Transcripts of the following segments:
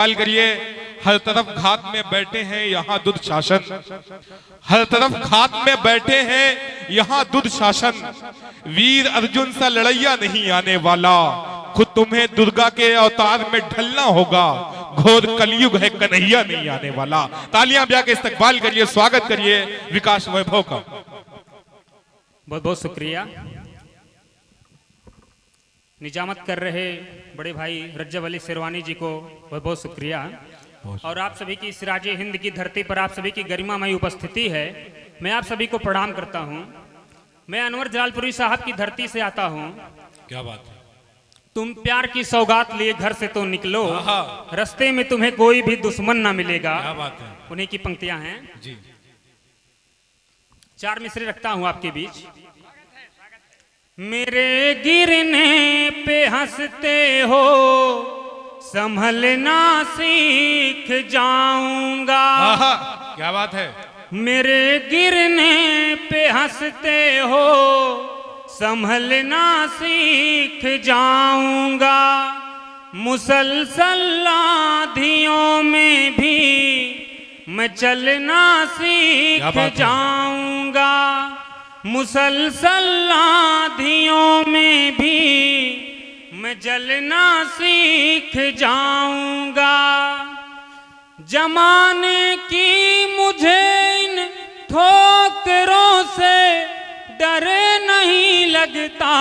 करिए। हर तरफ घात में बैठे हैं यहाँ दुशासन, हर तरफ घात में बैठे हैं यहाँ दुशासन। वीर अर्जुन सा लड़ैया नहीं आने वाला, खुद तुम्हें दुर्गा के अवतार में ढलना होगा। घोर कलयुग है, कन्हैया नहीं आने वाला। तालियां बजा के इस्तकबाल करिए, स्वागत करिए विकास वैभव का। बहुत बहुत शुक्रिया। निजामत कर रहे बड़े भाई रज्जब अली शेरवानी जी को बहुत बहुत शुक्रिया। और आप सभी की सिराजे हिंद की धरती पर आप सभी की गरिमामयी उपस्थिति है, मैं आप सभी को प्रणाम करता हूं। मैं अनवर जलालपुरी साहब की धरती से आता हूं। क्या बात है। तुम प्यार की सौगात लिए घर से तो निकलो, रास्ते में तुम्हें कोई भी दुश्मन ना मिलेगा। क्या बात है। उन्हीं की पंक्तियां हैं जी। 4 मिसरे रखता हूं आपके बीच। मेरे गिरने पे हंसते हो, संभलना सीख जाऊंगा। क्या बात है। मेरे गिरने पे हंसते हो, संभलना सीख जाऊंगा। मुसलसल आंधियों में भी मैं चलना सीख जाऊंगा। मुसलसल आंधियों में भी मैं जलना सीख जाऊंगा। जमाने की मुझे इन ठोकरों से डर नहीं लगता।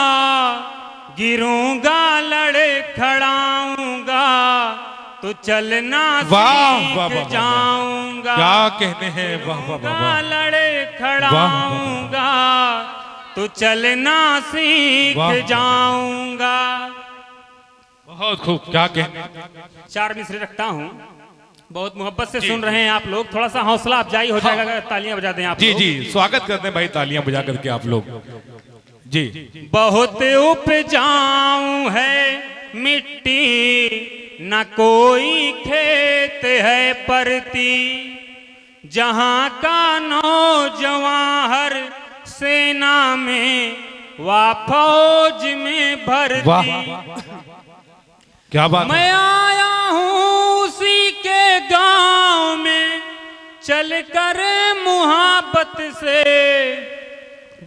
गिरूंगा लड़खड़ाऊंगा तो चलना सीख जाऊंगा। क्या कहने हैं। वाह वाह वाह। लड़खड़ाऊंगा तो चलना सीख जाऊंगा। बहुत खूब। क्या कहने। 4 मिसरे रखता हूँ। बहुत मोहब्बत से सुन रहे हैं आप लोग, थोड़ा सा हौसला अफजाई हो जाएगा अगर तालियां बजा दें आप। जी जी, स्वागत करते हैं भाई, तालियां बजा करके आप लोग। जी। बहुत उपजाऊ है मिट्टी, न कोई खेत है परती। जहां का नौजवान हर सेना में वा फौज में भर्ती। क्या बात। मैं आया हूँ उसी के गांव में, चलकर मुहब्बत से।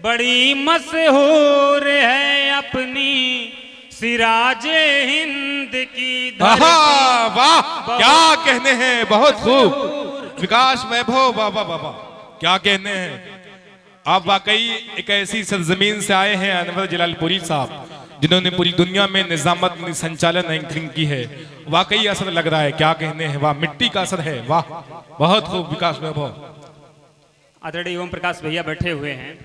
बड़ी मशहूर है अपनी सिराजे हिंद की धरती। वाह, क्या कहने हैं। बहुत खूब विकास वैभव। वाह वाह वाह। क्या कहने हैं। आप वाकई एक ऐसी सरजमीन से आए हैं अनवर जलालपुरी साहब, जिन्होंने पूरी दुनिया में निजामत संचालन एंकरिंग की है। वाकई असर लग रहा है। क्या कहने हैं। वाह, मिट्टी का असर है। वाह, बहुत खूब विकास वैभव। आदरणीय ओम प्रकाश भैया बैठे हुए हैं,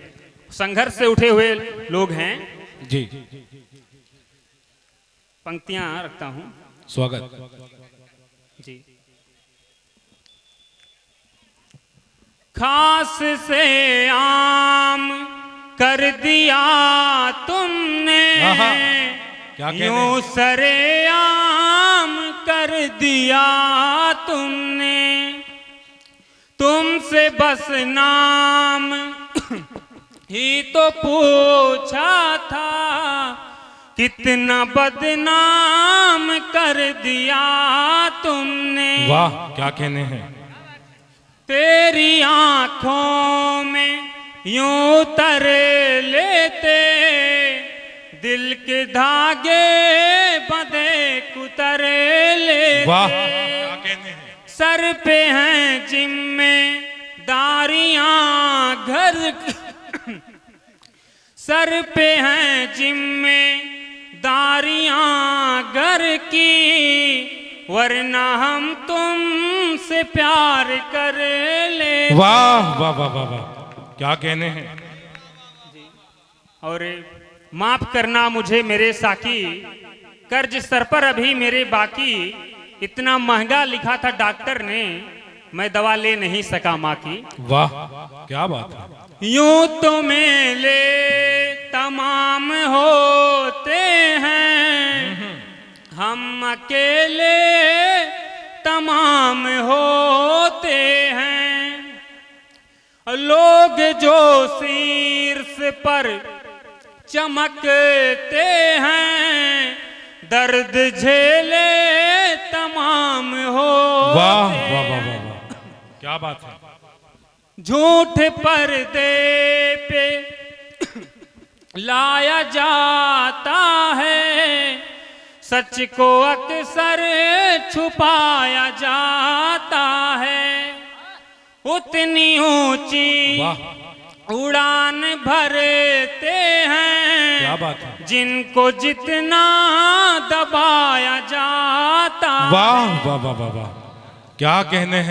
संघर्ष से उठे हुए लोग हैं जी। पंक्तियां रखता हूं। स्वागत जी। खास से आम कर दिया तुमने, यूं सरेआम कर दिया तुमने। तुमसे बस नाम ही तो पूछा था, कितना बदनाम कर दिया तुमने। वाह, क्या कहने हैं। तेरी आंखों में यूं तर लेते, दिल के धागे बंधे कुतर लेते। वाह, क्या कहने हैं। सर पे हैं जिम्मेदारियां घर सर पे हैं जिम्मेदारियां घर की, वरना हम तुमसे प्यार कर ले। वाह वाह वाह वाह वाह, क्या कहने हैं। और माफ करना मुझे मेरे साकी, कर्ज सर पर अभी मेरे बाकी। इतना महंगा लिखा था डॉक्टर ने, मैं दवा ले नहीं सका माँ की। वाह, क्या बात है। यूं तो मेले तमाम होते हैं, हम अकेले तमाम होते हैं। लोग जो शीर्ष पर चमकते हैं, दर्द झेले तमाम काम हो। वाह वाह वाह वाह वाह, क्या बात है। झूठ पर्दे पे लाया जाता है, सच को अक्सर छुपाया जाता है। उतनी ऊंची उड़ान भरते हैं, क्या बात है। जिनको जितना दबाया जाता। वाह वाह वाह वाह वाह, क्या कहने हैं।